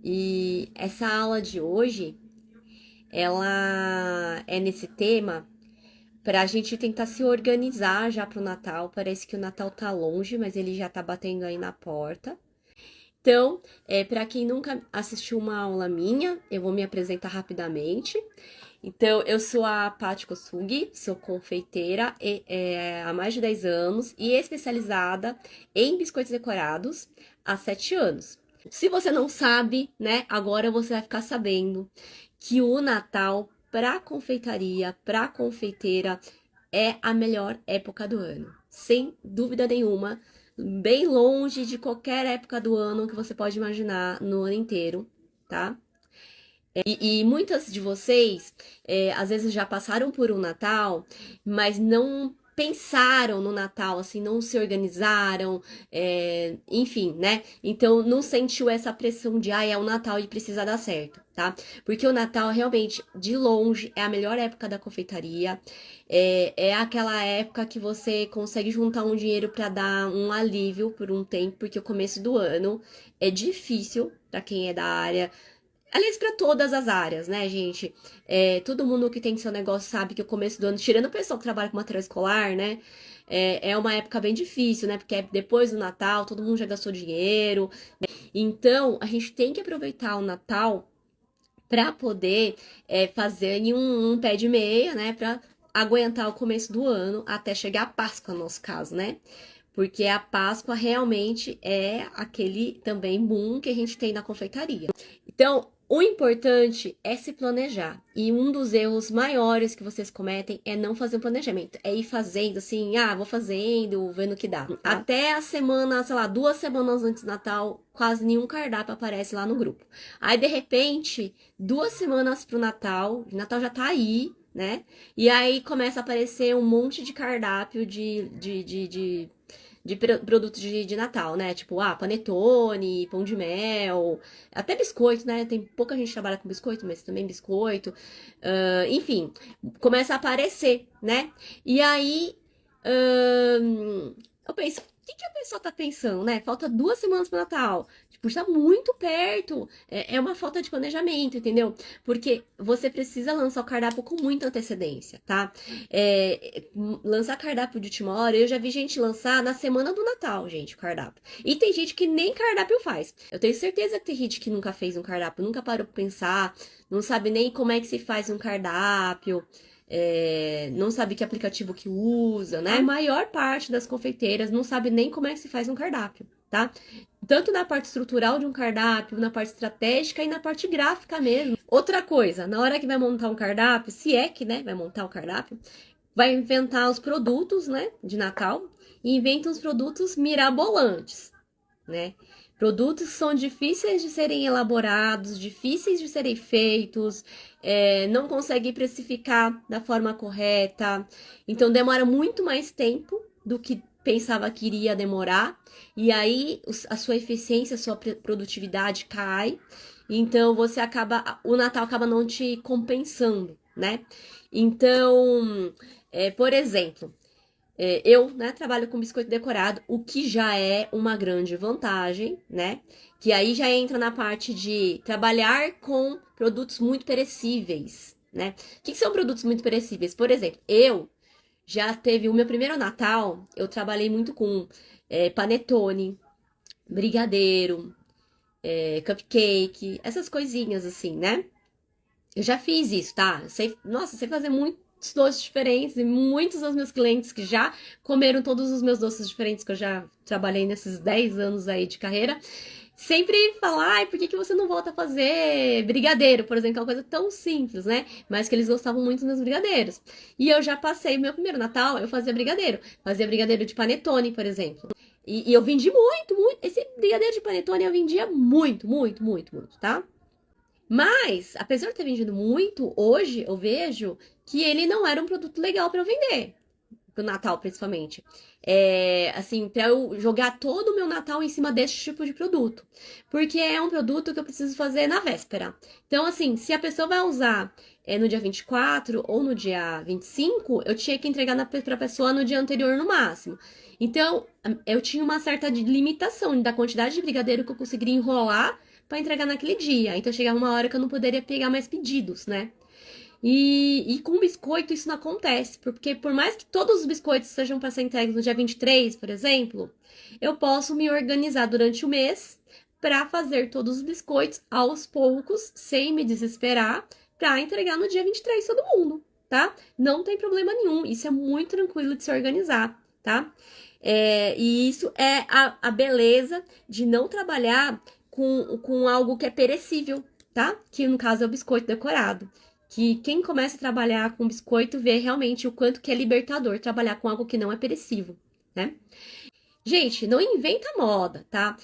E essa aula de hoje, ela é nesse tema para a gente tentar se organizar já para o Natal. Parece que o Natal tá longe, mas ele já tá batendo aí na porta. Então, para quem nunca assistiu uma aula minha, eu vou me apresentar rapidamente. Então, eu sou a Paty Kosugi, sou confeiteira há mais de 10 anos e especializada em biscoitos decorados há 7 anos. Se você não sabe, né, agora você vai ficar sabendo que o Natal para confeitaria, para confeiteira, é a melhor época do ano. Sem dúvida nenhuma, bem longe de qualquer época do ano que você pode imaginar no ano inteiro, tá? E muitas de vocês, às vezes já passaram por um Natal, mas não pensaram no Natal, assim, não se organizaram, enfim, né? Então não sentiu essa pressão de, é o Natal e precisa dar certo, tá? Porque o Natal realmente, de longe, é a melhor época da confeitaria, é aquela época que você consegue juntar um dinheiro para dar um alívio por um tempo, porque o começo do ano é difícil para quem é da área. Aliás, para todas as áreas, né, gente? Todo mundo que tem seu negócio sabe que o começo do ano, tirando o pessoal que trabalha com material escolar, né? É uma época bem difícil, né? Porque é depois do Natal, todo mundo já gastou dinheiro. Então, a gente tem que aproveitar o Natal para poder fazer um pé de meia, né? Para aguentar o começo do ano até chegar a Páscoa, no nosso caso, né? Porque a Páscoa realmente é aquele também boom que a gente tem na confeitaria. Então, o importante é se planejar. E um dos erros maiores que vocês cometem é não fazer um planejamento. É ir fazendo assim, vou fazendo, vendo o que dá. Até a semana, sei lá, 2 semanas antes do Natal, quase nenhum cardápio aparece lá no grupo. Aí, de repente, 2 semanas pro Natal, o Natal já tá aí, né? E aí começa a aparecer um monte de cardápio de produtos de Natal, né? Tipo, panetone, pão de mel, até biscoito, né? Tem pouca gente que trabalha com biscoito, mas também biscoito. Enfim, começa a aparecer, né? E aí, eu penso, o que a pessoa tá pensando, né? Falta 2 semanas pro Natal. Tipo, está muito perto. É uma falta de planejamento, entendeu? Porque você precisa lançar o cardápio com muita antecedência, tá? Lançar cardápio de última hora, eu já vi gente lançar na semana do Natal, gente, o cardápio. E tem gente que nem cardápio faz. Eu tenho certeza que tem gente que nunca fez um cardápio, nunca parou pra pensar, não sabe nem como é que se faz um cardápio. Não sabe que aplicativo que usa, né? A maior parte das confeiteiras não sabe nem como é que se faz um cardápio, tá? Tanto na parte estrutural de um cardápio, na parte estratégica e na parte gráfica mesmo. Outra coisa, na hora que vai montar um cardápio, se é que, né, vai montar o cardápio, vai inventar os produtos, né, de Natal e inventa os produtos mirabolantes, né? Produtos que são difíceis de serem elaborados, difíceis de serem feitos, não consegue precificar da forma correta, então demora muito mais tempo do que pensava que iria demorar, e aí a sua eficiência, a sua produtividade cai, então o Natal acaba não te compensando, né? Então, por exemplo, eu, né, trabalho com biscoito decorado, o que já é uma grande vantagem, né? Que aí já entra na parte de trabalhar com produtos muito perecíveis, né? O que são produtos muito perecíveis? Por exemplo, eu já teve o meu primeiro Natal, eu trabalhei muito com panetone, brigadeiro, cupcake, essas coisinhas assim, né? Eu já fiz isso, tá? Sei fazer muitos doces diferentes e muitos dos meus clientes que já comeram todos os meus doces diferentes que eu já trabalhei nesses 10 anos aí de carreira, sempre falam, por que você não volta a fazer brigadeiro, por exemplo, que é uma coisa tão simples, né? Mas que eles gostavam muito dos meus brigadeiros. E eu já passei, meu primeiro Natal, eu fazia brigadeiro de panetone, por exemplo. E eu vendi muito, muito. Esse brigadeiro de panetone eu vendia muito, muito, muito, muito, tá? Mas, apesar de ter vendido muito, hoje eu vejo que ele não era um produto legal para eu vender. Pro Natal, principalmente. Assim, pra eu jogar todo o meu Natal em cima desse tipo de produto. Porque é um produto que eu preciso fazer na véspera. Então, assim, se a pessoa vai usar no dia 24 ou no dia 25, eu tinha que entregar pra pessoa no dia anterior no máximo. Então, eu tinha uma certa limitação da quantidade de brigadeiro que eu conseguiria enrolar para entregar naquele dia. Então chegava uma hora que eu não poderia pegar mais pedidos, né? E com biscoito isso não acontece, porque por mais que todos os biscoitos sejam para ser entregues no dia 23, por exemplo, eu posso me organizar durante o mês para fazer todos os biscoitos aos poucos, sem me desesperar, para entregar no dia 23 todo mundo, tá? Não tem problema nenhum, isso é muito tranquilo de se organizar, tá? E isso é a beleza de não trabalhar com algo que é perecível, tá? Que no caso é o biscoito decorado. Que quem começa a trabalhar com biscoito vê realmente o quanto que é libertador trabalhar com algo que não é perecível, né? Gente, não inventa moda, tá?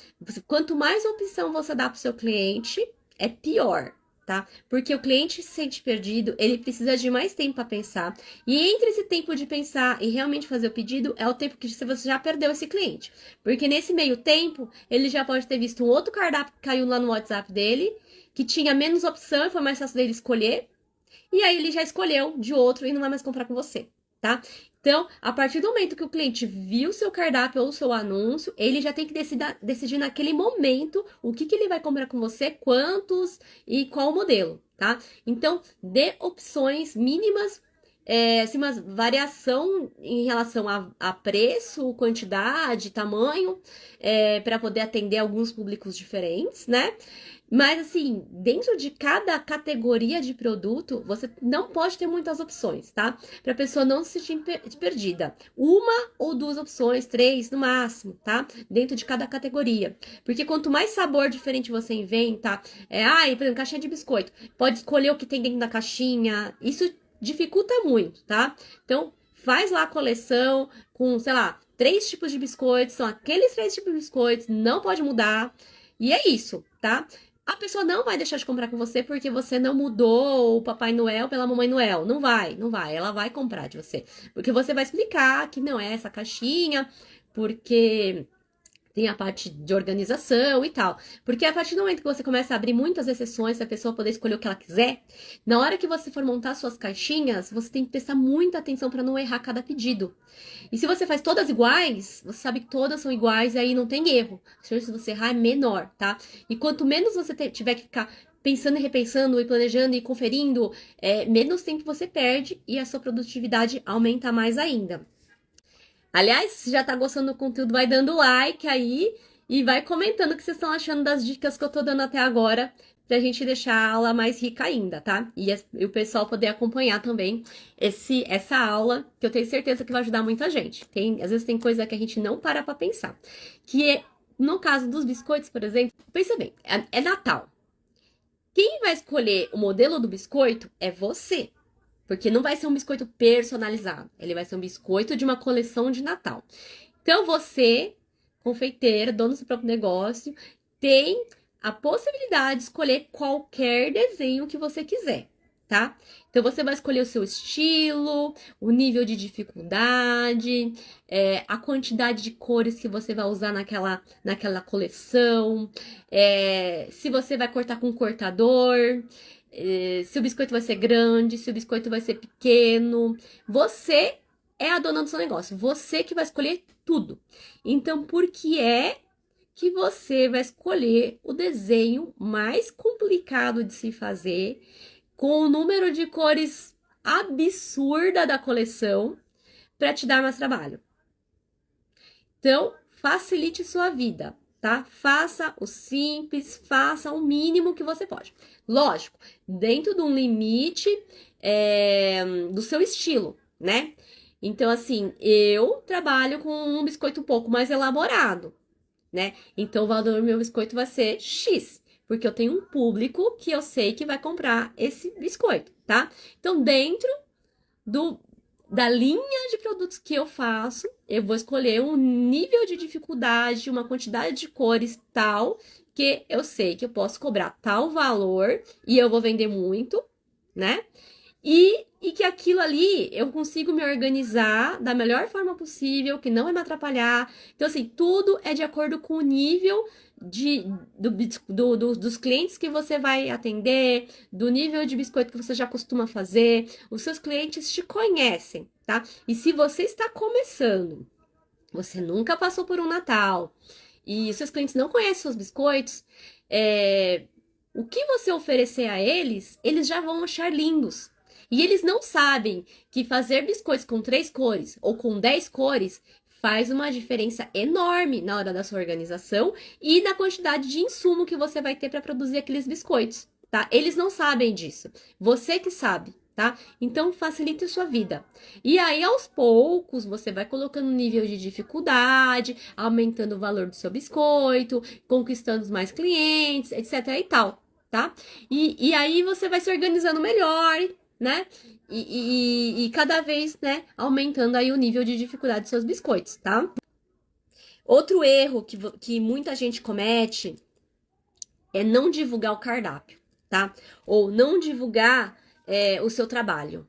Quanto mais opção você dá pro seu cliente, é pior, tá? Porque o cliente se sente perdido, ele precisa de mais tempo para pensar. E entre esse tempo de pensar e realmente fazer o pedido, é o tempo que você já perdeu esse cliente. Porque nesse meio tempo, ele já pode ter visto um outro cardápio que caiu lá no WhatsApp dele, que tinha menos opção e foi mais fácil dele escolher. E aí ele já escolheu de outro e não vai mais comprar com você, tá? Então, a partir do momento que o cliente viu o seu cardápio ou o seu anúncio, ele já tem que decidir naquele momento o que ele vai comprar com você, quantos e qual modelo, tá? Então, dê opções mínimas, assim, uma variação em relação a preço, quantidade, tamanho, para poder atender alguns públicos diferentes, né? Mas, assim, dentro de cada categoria de produto, você não pode ter muitas opções, tá? Para a pessoa não se sentir perdida. Uma ou duas opções, três no máximo, tá? Dentro de cada categoria. Porque quanto mais sabor diferente você inventa, por exemplo, caixinha de biscoito, pode escolher o que tem dentro da caixinha. Isso dificulta muito, tá? Então, faz lá a coleção com, sei lá, 3 tipos de biscoitos, são aqueles 3 tipos de biscoitos, não pode mudar. E é isso, tá? A pessoa não vai deixar de comprar com você porque você não mudou o Papai Noel pela Mamãe Noel. Não vai, não vai. Ela vai comprar de você. Porque você vai explicar que não é essa caixinha, porque tem a parte de organização e tal. Porque a partir do momento que você começa a abrir muitas exceções, para a pessoa poder escolher o que ela quiser, na hora que você for montar suas caixinhas, você tem que prestar muita atenção para não errar cada pedido. E se você faz todas iguais, você sabe que todas são iguais e aí não tem erro. A chance de você errar é menor, tá? E quanto menos você tiver que ficar pensando e repensando e planejando e conferindo, menos tempo você perde e a sua produtividade aumenta mais ainda. Aliás, se já tá gostando do conteúdo, vai dando like aí e vai comentando o que vocês estão achando das dicas que eu tô dando até agora, pra gente deixar a aula mais rica ainda, tá? E o pessoal poder acompanhar também essa aula, que eu tenho certeza que vai ajudar muita gente. Às vezes tem coisa que a gente não para pra pensar. No caso dos biscoitos, por exemplo, pensa bem, é Natal. Quem vai escolher o modelo do biscoito é você. Porque não vai ser um biscoito personalizado. Ele vai ser um biscoito de uma coleção de Natal. Então, você, confeiteiro, dono do seu próprio negócio, tem a possibilidade de escolher qualquer desenho que você quiser, tá? Então, você vai escolher o seu estilo, o nível de dificuldade, a quantidade de cores que você vai usar naquela coleção, se você vai cortar com cortador, se o biscoito vai ser grande, se o biscoito vai ser pequeno. Você é a dona do seu negócio. Você que vai escolher tudo. Então, por que é que você vai escolher o desenho mais complicado de se fazer, com o número de cores absurda da coleção, para te dar mais trabalho? Então, facilite sua vida, tá? Faça o simples, faça o mínimo que você pode. Lógico, dentro de um limite do seu estilo, né? Então, assim, eu trabalho com um biscoito um pouco mais elaborado, né? Então, o valor do meu biscoito vai ser X, porque eu tenho um público que eu sei que vai comprar esse biscoito, tá? Então, dentro da linha de produtos que eu faço, eu vou escolher um nível de dificuldade, uma quantidade de cores tal, que eu sei que eu posso cobrar tal valor e eu vou vender muito, né? E que aquilo ali eu consigo me organizar da melhor forma possível, que não vai me atrapalhar. Então, assim, tudo é de acordo com o nível dos clientes que você vai atender, do nível de biscoito que você já costuma fazer. Os seus clientes te conhecem, tá? E se você está começando, você nunca passou por um Natal e seus clientes não conhecem seus biscoitos, é, o que você oferecer a eles, eles já vão achar lindos. E eles não sabem que fazer biscoitos com 3 cores ou com 10 cores faz uma diferença enorme na hora da sua organização e na quantidade de insumo que você vai ter para produzir aqueles biscoitos, tá? Eles não sabem disso. Você que sabe, tá? Então facilite a sua vida. E aí, aos poucos, você vai colocando nível de dificuldade, aumentando o valor do seu biscoito, conquistando mais clientes, etc e tal, tá? E aí você vai se organizando melhor, né? E cada vez, né, aumentando aí o nível de dificuldade dos seus biscoitos, tá? Outro erro que muita gente comete é não divulgar o cardápio, tá? Ou não divulgar o seu trabalho.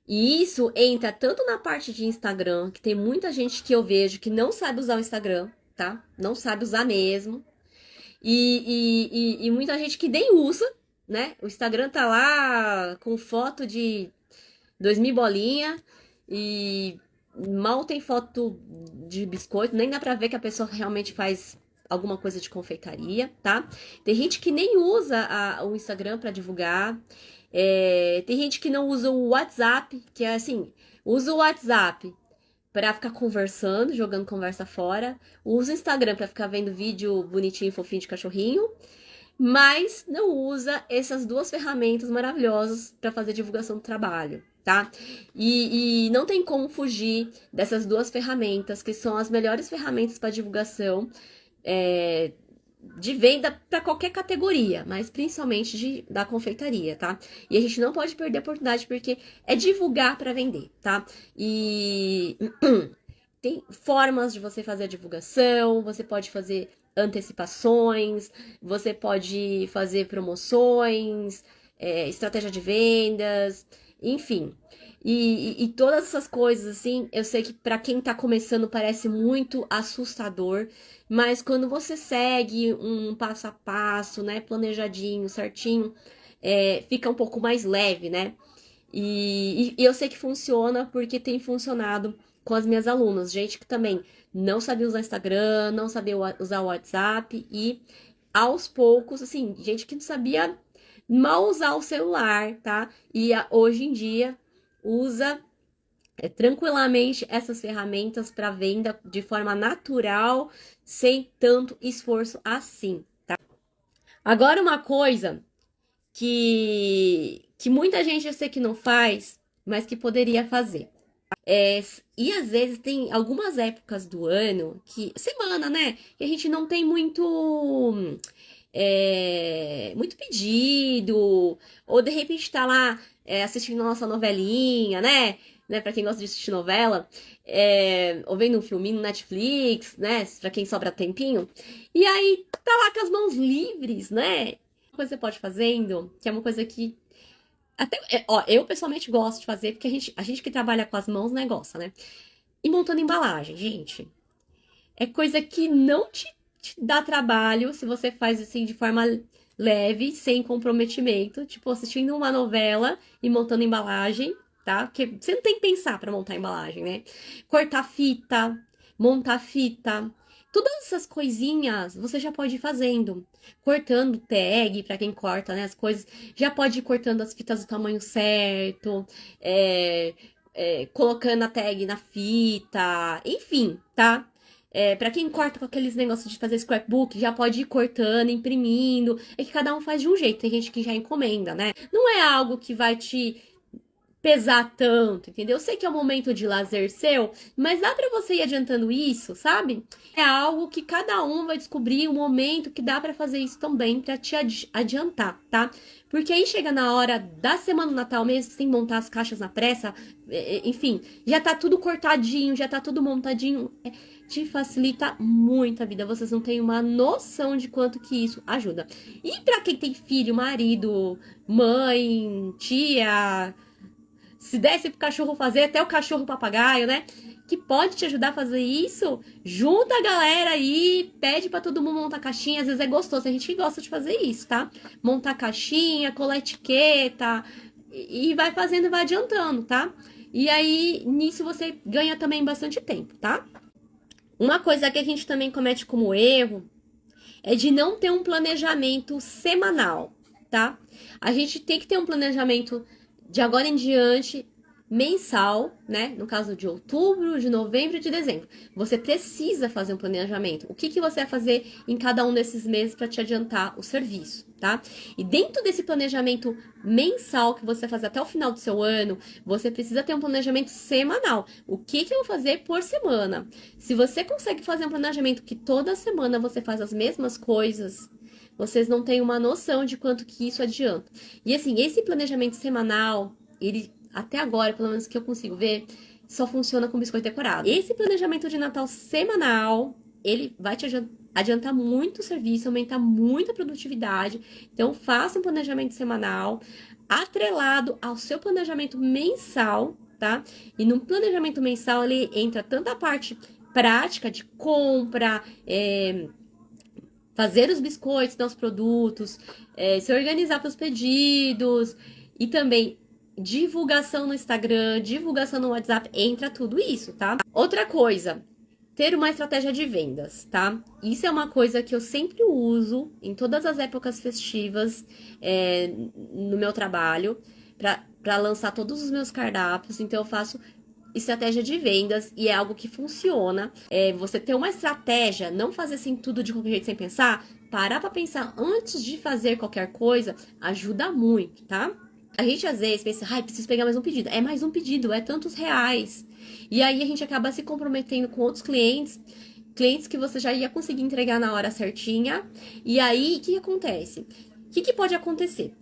E isso entra tanto na parte de Instagram, que tem muita gente que eu vejo que não sabe usar o Instagram, tá? Não sabe usar mesmo. E muita gente que nem usa, né? O Instagram tá lá com foto de 2000 bolinha e mal tem foto de biscoito, nem dá pra ver que a pessoa realmente faz alguma coisa de confeitaria, tá? Tem gente que nem usa o Instagram pra divulgar. Tem gente que não usa o WhatsApp, que é assim, usa o WhatsApp pra ficar conversando, jogando conversa fora. Usa o Instagram pra ficar vendo vídeo bonitinho, fofinho de cachorrinho. Mas não usa essas duas ferramentas maravilhosas para fazer divulgação do trabalho, tá? E não tem como fugir dessas duas ferramentas, que são as melhores ferramentas para divulgação de venda para qualquer categoria, mas principalmente da confeitaria, tá? E a gente não pode perder a oportunidade porque é divulgar para vender, tá? E tem formas de você fazer a divulgação, você pode fazer antecipações, você pode fazer promoções, estratégia de vendas, enfim. E todas essas coisas, assim, eu sei que para quem tá começando parece muito assustador, mas quando você segue um passo a passo, né, planejadinho, certinho, fica um pouco mais leve, né? E eu sei que funciona porque tem funcionado com as minhas alunas. Gente que também não sabia usar Instagram, não sabia usar o WhatsApp e aos poucos, assim, gente que não sabia mal usar o celular, tá? E hoje em dia usa tranquilamente essas ferramentas para venda de forma natural, sem tanto esforço assim, tá? Agora uma coisa que muita gente eu sei que não faz, mas que poderia fazer. E às vezes tem algumas épocas do ano, semana, né? Que a gente não tem muito pedido, ou de repente tá lá assistindo a nossa novelinha, né? Pra quem gosta de assistir novela, ou vendo um filminho no Netflix, né? Pra quem sobra tempinho. E aí tá lá com as mãos livres, né? Uma coisa que você pode ir fazendo, que é uma coisa que até, ó, eu pessoalmente gosto de fazer, porque a gente que trabalha com as mãos, né, gosta, né? E montando embalagem, gente. É coisa que não te dá trabalho se você faz assim de forma leve, sem comprometimento. Tipo, assistindo uma novela e montando embalagem, tá? Porque você não tem que pensar pra montar embalagem, né? Cortar fita, montar fita. Todas essas coisinhas você já pode ir fazendo. Cortando tag, pra quem corta, né? As coisas. Já pode ir cortando as fitas do tamanho certo. Colocando a tag na fita. Enfim, tá? Pra quem corta com aqueles negócios de fazer scrapbook, já pode ir cortando, imprimindo. É que cada um faz de um jeito. Tem gente que já encomenda, né? Não é algo que vai te pesar tanto, entendeu? Eu sei que é um momento de lazer seu, mas dá pra você ir adiantando isso, sabe? É algo que cada um vai descobrir um momento que dá pra fazer isso também pra te adiantar, tá? Porque aí chega na hora da semana do Natal mesmo, sem montar as caixas na pressa, enfim, já tá tudo cortadinho, já tá tudo montadinho, te facilita muito a vida. Vocês não têm uma noção de quanto que isso ajuda. E pra quem tem filho, marido, mãe, tia, se desse pro cachorro fazer, até o cachorro papagaio, né? Que pode te ajudar a fazer isso, junta a galera aí, pede pra todo mundo montar caixinha. Às vezes é gostoso, tem gente que gosta de fazer isso, tá? Montar caixinha, colar etiqueta, e vai fazendo e vai adiantando, tá? E aí, nisso você ganha também bastante tempo, tá? Uma coisa que a gente também comete como erro é de não ter um planejamento semanal, tá? A gente tem que ter um planejamento de agora em diante, mensal, né? No caso de outubro, de novembro e de dezembro. Você precisa fazer um planejamento. O que você vai fazer em cada um desses meses para te adiantar o serviço, tá? E dentro desse planejamento mensal que você vai fazer até o final do seu ano, você precisa ter um planejamento semanal. O que eu vou fazer por semana? Se você consegue fazer um planejamento que toda semana você faz as mesmas coisas, vocês não têm uma noção de quanto que isso adianta. E assim, esse planejamento semanal, ele até agora, pelo menos que eu consigo ver, só funciona com biscoito decorado. Esse planejamento de Natal semanal, ele vai te adiantar muito o serviço, aumentar muito a produtividade. Então, faça um planejamento semanal atrelado ao seu planejamento mensal, tá? E no planejamento mensal, ele entra tanto a parte prática de compra, fazer os biscoitos, dar os produtos, se organizar para os pedidos e também divulgação no Instagram, divulgação no WhatsApp, entra tudo isso, tá? Outra coisa, ter uma estratégia de vendas, tá? Isso é uma coisa que eu sempre uso em todas as épocas festivas no meu trabalho, para lançar todos os meus cardápios. Então, eu faço estratégia de vendas e é algo que funciona. Você ter uma estratégia, não fazer assim tudo de qualquer jeito sem pensar, parar pra pensar antes de fazer qualquer coisa, ajuda muito, tá? A gente às vezes pensa, ai, preciso pegar mais um pedido. É mais um pedido, é tantos reais. E aí a gente acaba se comprometendo com outros clientes, clientes que você já ia conseguir entregar na hora certinha. E aí, o que acontece? O que pode acontecer?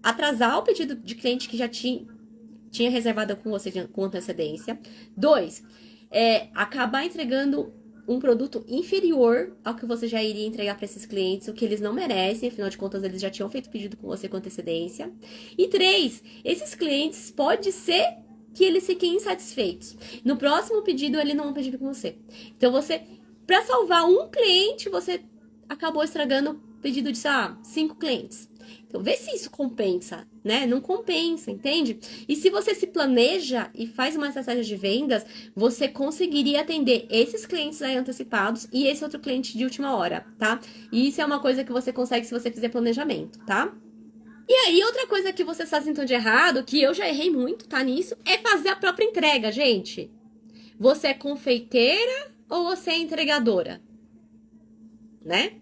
Atrasar o pedido de cliente que já tinha reservado com você com antecedência. 2, acabar entregando um produto inferior ao que você já iria entregar para esses clientes, o que eles não merecem, afinal de contas eles já tinham feito pedido com você com antecedência. E 3, esses clientes pode ser que eles fiquem insatisfeitos. No próximo pedido ele não vai pedir com você. Então para salvar um cliente, você acabou estragando o pedido de, sei lá, 5 clientes. Então, vê se isso compensa, né? Não compensa, entende? E se você se planeja e faz uma estratégia de vendas, você conseguiria atender esses clientes aí antecipados e esse outro cliente de última hora, tá? E isso é uma coisa que você consegue se você fizer planejamento, tá? E aí, outra coisa que vocês fazem então de errado, que eu já errei muito, tá, nisso, é fazer a própria entrega, gente. Você é confeiteira ou você é entregadora? Né?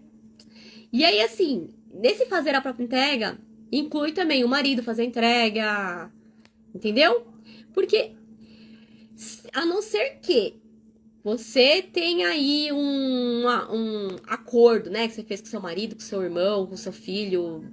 E aí, assim, nesse fazer a própria entrega, inclui também o marido fazer a entrega, entendeu? Porque, a não ser que você tenha aí um acordo, né, que você fez com seu marido, com seu irmão, com seu filho,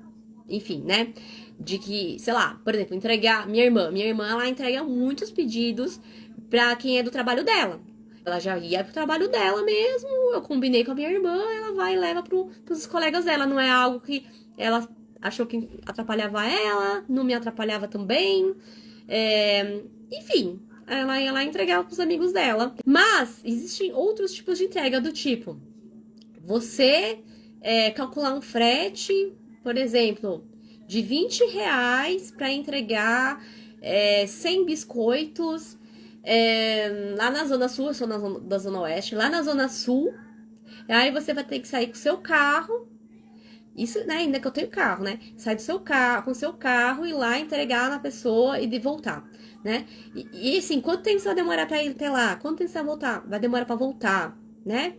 enfim, né? De que, sei lá, por exemplo, entregar minha irmã, ela entrega muitos pedidos pra quem é do trabalho dela. Ela já ia pro trabalho dela mesmo, eu combinei com a minha irmã, ela vai e leva pros colegas dela. Não é algo que ela achou que atrapalhava ela, não me atrapalhava também. Enfim, ela ia lá entregar pros amigos dela. Mas existem outros tipos de entrega do tipo, você calcular um frete, por exemplo, de R$ 20 para entregar 100 biscoitos lá na Zona Sul. Eu sou da Zona Oeste, lá na Zona Sul. Aí você vai ter que sair com o seu carro. Isso, né, ainda que eu tenho carro, né? Sai do seu carro, com o seu carro, ir lá entregar na pessoa e de voltar, né? E assim, quanto tempo você vai demorar pra ir até lá? Quanto tempo você vai voltar? Vai demorar pra voltar, né?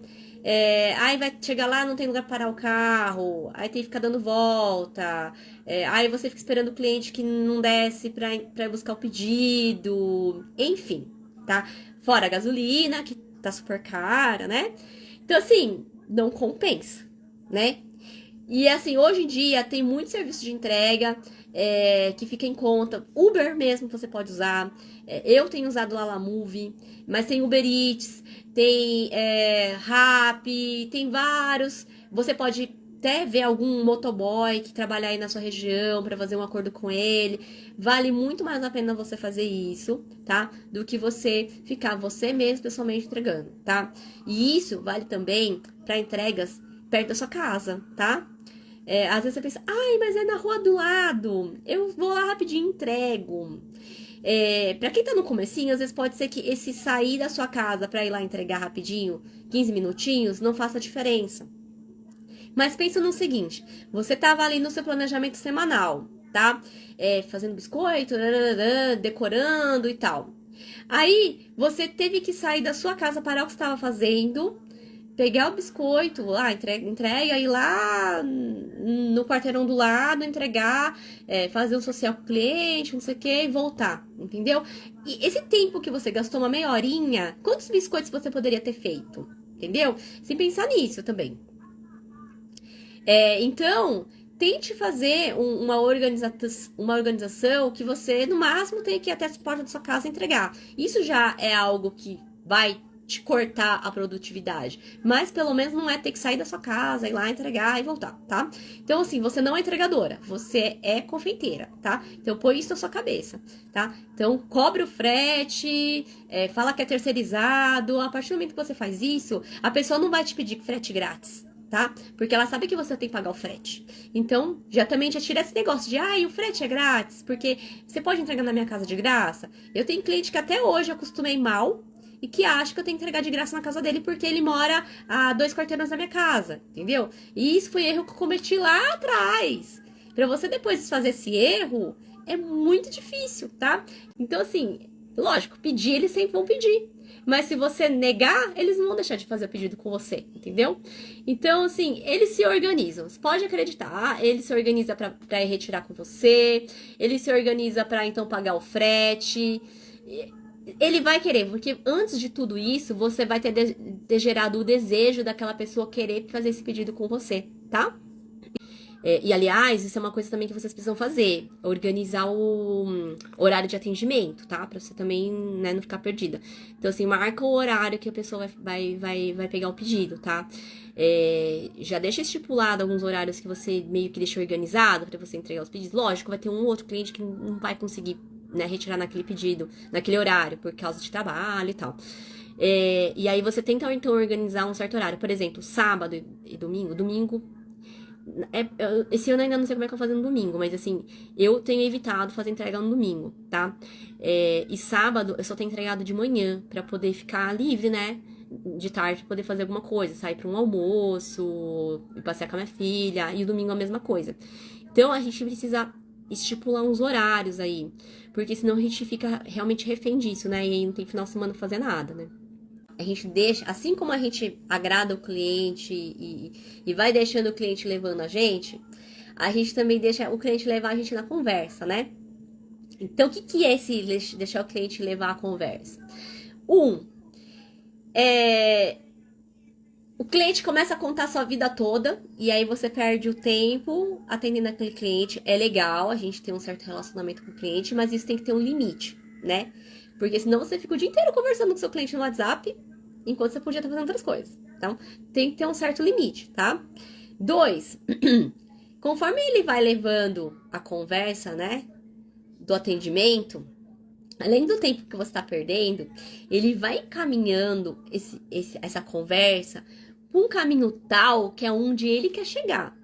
Aí vai chegar lá, não tem lugar para parar o carro, aí tem que ficar dando volta, aí você fica esperando o cliente que não desce pra ir buscar o pedido, enfim, tá? Fora a gasolina, que tá super cara, né? Então, assim, não compensa, né? E assim, hoje em dia tem muito serviço de entrega que fica em conta. Uber mesmo você pode usar. Eu tenho usado o Lalamove, mas tem Uber Eats, tem Rappi, tem vários. Você pode até ver algum motoboy que trabalha aí na sua região para fazer um acordo com ele. Vale muito mais a pena você fazer isso, tá? Do que você ficar você mesmo pessoalmente entregando, tá? E isso vale também para entregas perto da sua casa, tá? Às vezes você pensa, ai, mas é na rua do lado, eu vou lá rapidinho e entrego. Pra quem tá no comecinho, às vezes pode ser que esse sair da sua casa pra ir lá entregar rapidinho, 15 minutinhos, não faça diferença. Mas pensa no seguinte, você tava ali no seu planejamento semanal, tá? Fazendo biscoito, decorando e tal. Aí, você teve que sair da sua casa, parar o que você estava fazendo, pegar o biscoito, lá, entrega, ir lá no quarteirão do lado, entregar, fazer um social com o cliente, não sei o que, e voltar, entendeu? E esse tempo que você gastou, uma meia horinha, quantos biscoitos você poderia ter feito? Entendeu? Sem pensar nisso também. Então, tente fazer uma organização que você, no máximo, tenha que ir até a porta da sua casa entregar. Isso já é algo que vai te cortar a produtividade. Mas, pelo menos, não é ter que sair da sua casa, ir lá entregar e voltar, tá? Então, assim, você não é entregadora, você é confeiteira, tá? Então, põe isso na sua cabeça, tá? Então, cobre o frete, fala que é terceirizado. A partir do momento que você faz isso, a pessoa não vai te pedir frete grátis, tá? Porque ela sabe que você tem que pagar o frete. Então, já tira esse negócio de, o frete é grátis, porque você pode entregar na minha casa de graça. Eu tenho cliente que até hoje eu acostumei mal e que acha que eu tenho que entregar de graça na casa dele porque ele mora a 2 quarteirões da minha casa, entendeu? E isso foi erro que eu cometi lá atrás. Pra você depois fazer esse erro, é muito difícil, tá? Então, assim, lógico, pedir eles sempre vão pedir. Mas se você negar, eles não vão deixar de fazer o pedido com você, entendeu? Então, assim, eles se organizam. Você pode acreditar, ele se organiza pra ir retirar com você, ele se organiza pra, então, pagar o frete. Ele vai querer, porque antes de tudo isso, você vai ter gerado o desejo daquela pessoa querer fazer esse pedido com você, tá? E, aliás, isso é uma coisa também que vocês precisam fazer. Organizar o horário de atendimento, tá? Pra você também, né, não ficar perdida. Então, assim, marca o horário que a pessoa vai pegar o pedido, tá? Já deixa estipulado alguns horários que você meio que deixa organizado pra você entregar os pedidos. Lógico, vai ter um outro cliente que não vai conseguir, né, retirar naquele pedido, naquele horário, por causa de trabalho e tal. E aí você tenta, então, organizar um certo horário. Por exemplo, sábado e domingo. Domingo... esse ano ainda não sei como é que eu vou fazer no domingo, mas assim, eu tenho evitado fazer entrega no domingo, tá? E sábado eu só tenho entregado de manhã, pra poder ficar livre, né? De tarde, poder fazer alguma coisa, sair pra um almoço, passear com a minha filha, e o domingo a mesma coisa. Então a gente precisa estipular uns horários aí, porque senão a gente fica realmente refém disso, né? E aí não tem final de semana pra fazer nada, né? A gente deixa, assim como a gente agrada o cliente e vai deixando o cliente levando a gente também deixa o cliente levar a gente na conversa, né? Então, o que é esse deixar o cliente levar a conversa? O cliente começa a contar a sua vida toda e aí você perde o tempo atendendo aquele cliente. É legal a gente ter um certo relacionamento com o cliente, mas isso tem que ter um limite, né? Porque senão você fica o dia inteiro conversando com o seu cliente no WhatsApp, enquanto você podia estar fazendo outras coisas. Então, tem que ter um certo limite, tá? 2, conforme ele vai levando a conversa, né, do atendimento, além do tempo que você está perdendo, ele vai encaminhando essa conversa para um caminho tal que é onde ele quer chegar.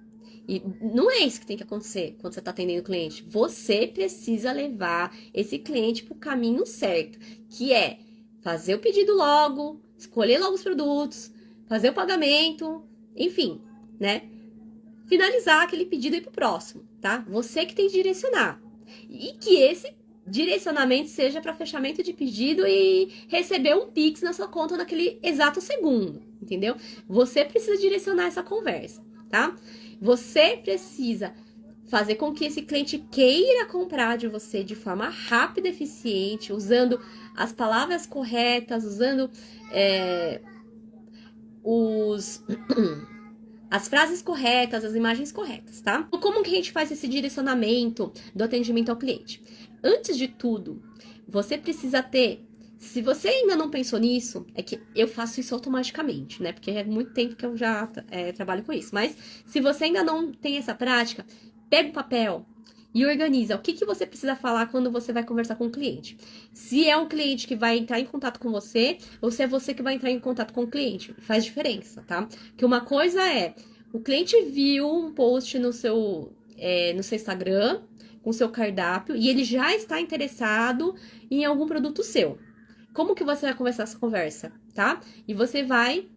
E não é isso que tem que acontecer quando você está atendendo o cliente. Você precisa levar esse cliente para o caminho certo, que é fazer o pedido logo, escolher logo os produtos, fazer o pagamento, enfim, né? Finalizar aquele pedido e ir pro próximo, tá? Você que tem que direcionar. E que esse direcionamento seja para fechamento de pedido e receber um Pix na sua conta naquele exato segundo, entendeu? Você precisa direcionar essa conversa, tá? Você precisa fazer com que esse cliente queira comprar de você de forma rápida e eficiente, usando as palavras corretas, usando as frases corretas, as imagens corretas, tá? Como que a gente faz esse direcionamento do atendimento ao cliente? Antes de tudo, você precisa ter... Se você ainda não pensou nisso, é que eu faço isso automaticamente, né? Porque é muito tempo que eu já trabalho com isso. Mas se você ainda não tem essa prática, pega o papel e organiza o que você precisa falar quando você vai conversar com o cliente. Se é um cliente que vai entrar em contato com você, ou se é você que vai entrar em contato com o cliente. Faz diferença, tá? Porque uma coisa é, o cliente viu um post no seu Instagram, com o seu cardápio e ele já está interessado em algum produto seu. Como que você vai começar essa conversa, tá? E você vai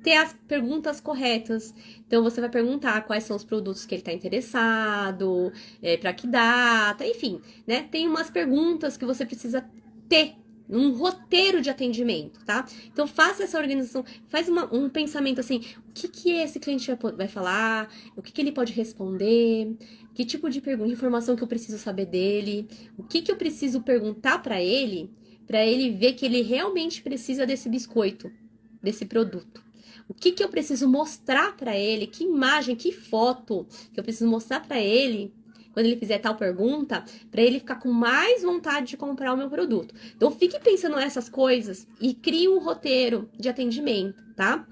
ter as perguntas corretas. Então, você vai perguntar quais são os produtos que ele está interessado, para que data, enfim, né? Tem umas perguntas que você precisa ter um roteiro de atendimento, tá? Então, faça essa organização, faz um pensamento assim, o que esse cliente vai falar, o que ele pode responder, que tipo de informação que eu preciso saber dele, o que eu preciso perguntar para ele ver que ele realmente precisa desse biscoito, desse produto. O que eu preciso mostrar para ele, que imagem, que foto que eu preciso mostrar para ele quando ele fizer tal pergunta, para ele ficar com mais vontade de comprar o meu produto. Então, fique pensando nessas coisas e crie um roteiro de atendimento, tá?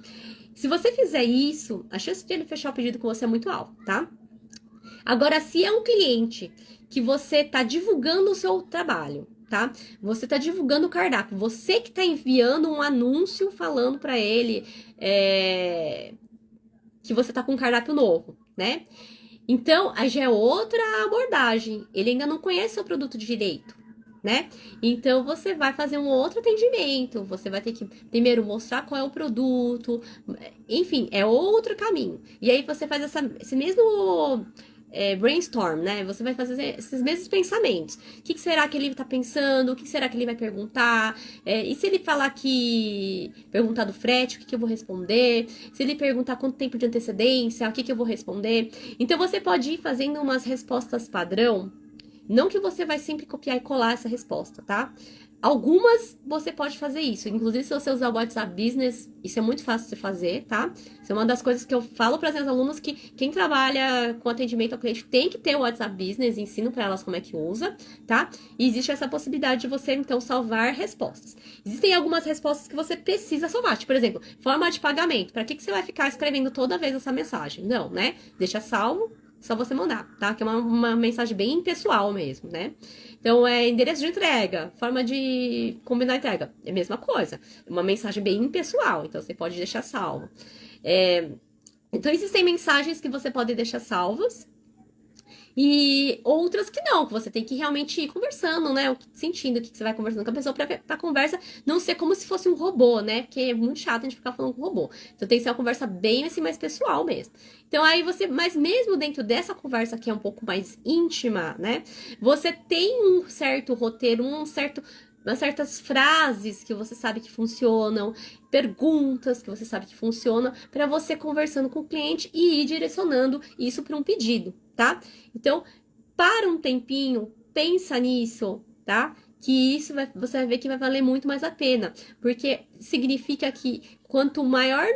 Se você fizer isso, a chance de ele fechar o pedido com você é muito alta, tá? Agora, se é um cliente que você tá divulgando o seu trabalho, tá? Você tá divulgando o cardápio, você que tá enviando um anúncio falando para ele que você tá com um cardápio novo, né? Então, aí já é outra abordagem. Ele ainda não conhece o produto direito, né? Então, você vai fazer um outro atendimento. Você vai ter que primeiro mostrar qual é o produto. Enfim, é outro caminho. E aí, você faz esse mesmo brainstorm, né? Você vai fazer esses mesmos pensamentos. O que será que ele tá pensando? O que será que ele vai perguntar? E se ele falar perguntar do frete, o que eu vou responder? Se ele perguntar quanto tempo de antecedência, o que eu vou responder? Então, você pode ir fazendo umas respostas padrão. Não que você vai sempre copiar e colar essa resposta, tá? Algumas você pode fazer isso. Inclusive, se você usar o WhatsApp Business, isso é muito fácil de fazer, tá? Isso é uma das coisas que eu falo para as minhas alunas, que quem trabalha com atendimento ao cliente tem que ter o WhatsApp Business, ensino para elas como é que usa, tá? E existe essa possibilidade de você, então, salvar respostas. Existem algumas respostas que você precisa salvar. Tipo, por exemplo, forma de pagamento. Para que você vai ficar escrevendo toda vez essa mensagem? Não, né? Deixa salvo. Só você mandar, tá? Que é uma mensagem bem pessoal mesmo, né? Então, endereço de entrega, forma de combinar a entrega. É a mesma coisa. É uma mensagem bem pessoal, então você pode deixar salvo. Então, existem mensagens que você pode deixar salvas. E outras que não, que você tem que realmente ir conversando, né? Sentindo o que você vai conversando com a pessoa pra conversa não ser como se fosse um robô, né? Porque é muito chato a gente ficar falando com robô. Então tem que ser uma conversa bem assim, mais pessoal mesmo. Então aí mas mesmo dentro dessa conversa que é um pouco mais íntima, né? Você tem um certo roteiro, umas certas frases que você sabe que funcionam, perguntas que você sabe que funcionam, para você conversando com o cliente e ir direcionando isso para um pedido, tá? Então, para um tempinho, pensa nisso, tá? Que isso você vai ver que vai valer muito mais a pena, porque significa que quanto maior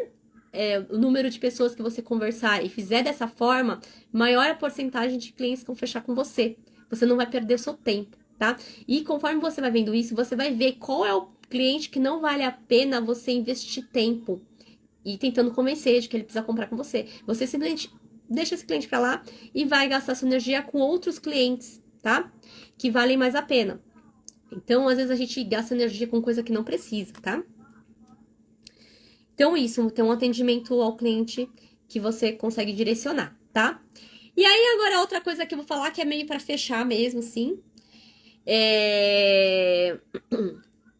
o número de pessoas que você conversar e fizer dessa forma, maior a porcentagem de clientes que vão fechar com você. Você não vai perder o seu tempo, tá? E conforme você vai vendo isso, você vai ver qual é o cliente que não vale a pena você investir tempo e tentando convencer de que ele precisa comprar com você. Você simplesmente deixa esse cliente pra lá e vai gastar sua energia com outros clientes, tá? Que valem mais a pena. Então, às vezes a gente gasta energia com coisa que não precisa, tá? Então, isso, tem um atendimento ao cliente que você consegue direcionar, tá? E aí, agora, outra coisa que eu vou falar, que é meio pra fechar mesmo, assim,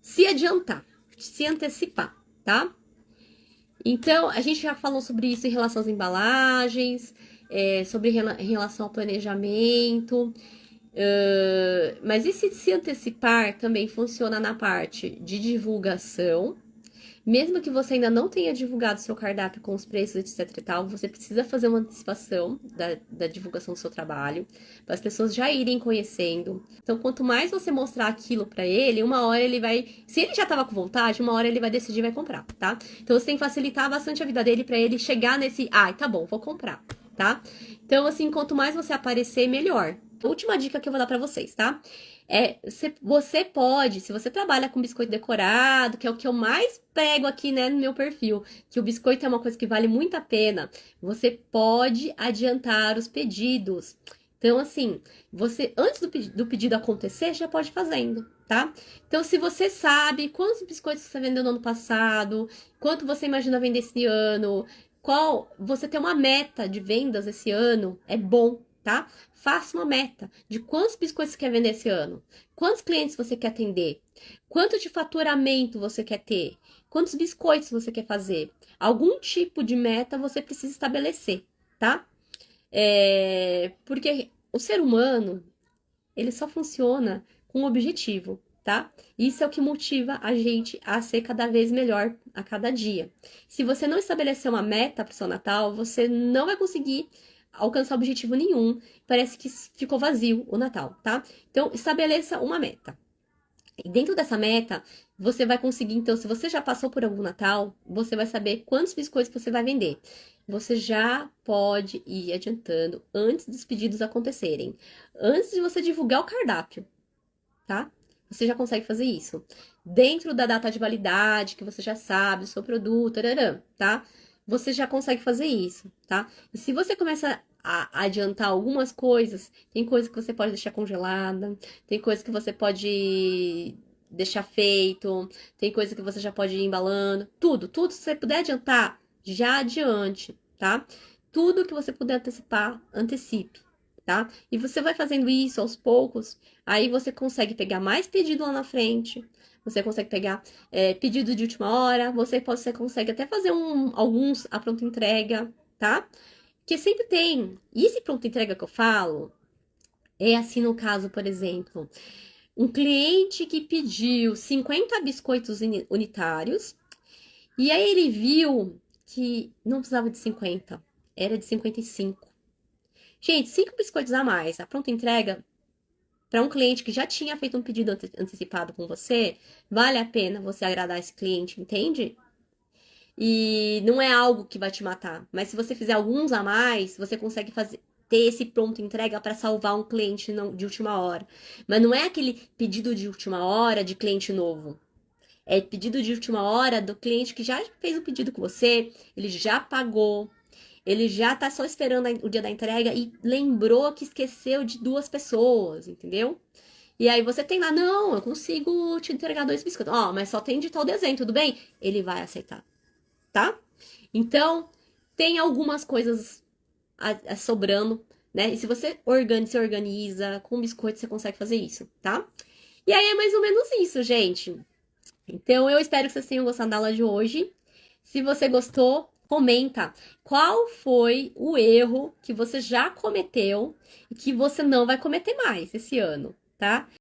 se adiantar, se antecipar, tá? Então, a gente já falou sobre isso em relação às embalagens, em relação ao planejamento, mas e se antecipar também funciona na parte de divulgação. Mesmo que você ainda não tenha divulgado seu cardápio com os preços, etc e tal, você precisa fazer uma antecipação da divulgação do seu trabalho, para as pessoas já irem conhecendo. Então, quanto mais você mostrar aquilo para ele, uma hora ele vai... Se ele já tava com vontade, uma hora ele vai decidir e vai comprar, tá? Então, você tem que facilitar bastante a vida dele para ele chegar nesse... tá bom, vou comprar, tá? Então, assim, quanto mais você aparecer, melhor. Última dica que eu vou dar para vocês, tá? Você pode, se você trabalha com biscoito decorado, que é o que eu mais prego aqui, né, no meu perfil, que o biscoito é uma coisa que vale muito a pena, você pode adiantar os pedidos. Então, assim, você, antes do pedido acontecer, já pode ir fazendo, tá? Então, se você sabe quantos biscoitos você vendeu no ano passado, quanto você imagina vender esse ano, você ter uma meta de vendas esse ano, é bom. tá? Faça uma meta de quantos biscoitos você quer vender esse ano, quantos clientes você quer atender, quanto de faturamento você quer ter, quantos biscoitos você quer fazer. Algum tipo de meta você precisa estabelecer, tá? Porque o ser humano, ele só funciona com um objetivo, tá? Isso é o que motiva a gente a ser cada vez melhor a cada dia. Se você não estabelecer uma meta para o seu Natal, você não vai conseguir alcançar objetivo nenhum. Parece que ficou vazio o Natal, tá? Então, estabeleça uma meta. E dentro dessa meta, você vai conseguir, então, se você já passou por algum Natal, você vai saber quantos biscoitos você vai vender. Você já pode ir adiantando antes dos pedidos acontecerem. Antes de você divulgar o cardápio, tá? Você já consegue fazer isso. Dentro da data de validade, que você já sabe, do seu produto, tararã, tá? Você já consegue fazer isso, tá? E se você começa a adiantar algumas coisas, tem coisa que você pode deixar congelada, tem coisa que você pode deixar feito, tem coisa que você já pode ir embalando, tudo, se você puder adiantar, já adiante, tá? Tudo que você puder antecipar, antecipe, tá? E você vai fazendo isso aos poucos, aí você consegue pegar mais pedido lá na frente, você consegue pegar pedido de última hora, você consegue até fazer alguns a pronta entrega, tá? Porque sempre tem. E esse pronta entrega que eu falo é assim no caso, por exemplo, um cliente que pediu 50 biscoitos unitários e aí ele viu que não precisava de 50, era de 55. Gente, 5 biscoitos a mais, a pronta entrega para um cliente que já tinha feito um pedido antecipado com você, vale a pena você agradar esse cliente, entende? E não é algo que vai te matar, mas se você fizer alguns a mais, você consegue ter esse pronto entrega para salvar um cliente de última hora. Mas não é aquele pedido de última hora de cliente novo. É pedido de última hora do cliente que já fez o pedido com você, ele já pagou, ele já tá só esperando o dia da entrega e lembrou que esqueceu de 2 pessoas, entendeu? E aí você tem lá, não, eu consigo te entregar 2 biscoitos. Ó, mas só tem de tal desenho, tudo bem? Ele vai aceitar, tá? Então, tem algumas coisas sobrando, né? E se você se organiza com biscoito, você consegue fazer isso, tá? E aí é mais ou menos isso, gente. Então, eu espero que vocês tenham gostado da aula de hoje. Se você gostou, comenta qual foi o erro que você já cometeu e que você não vai cometer mais esse ano, tá?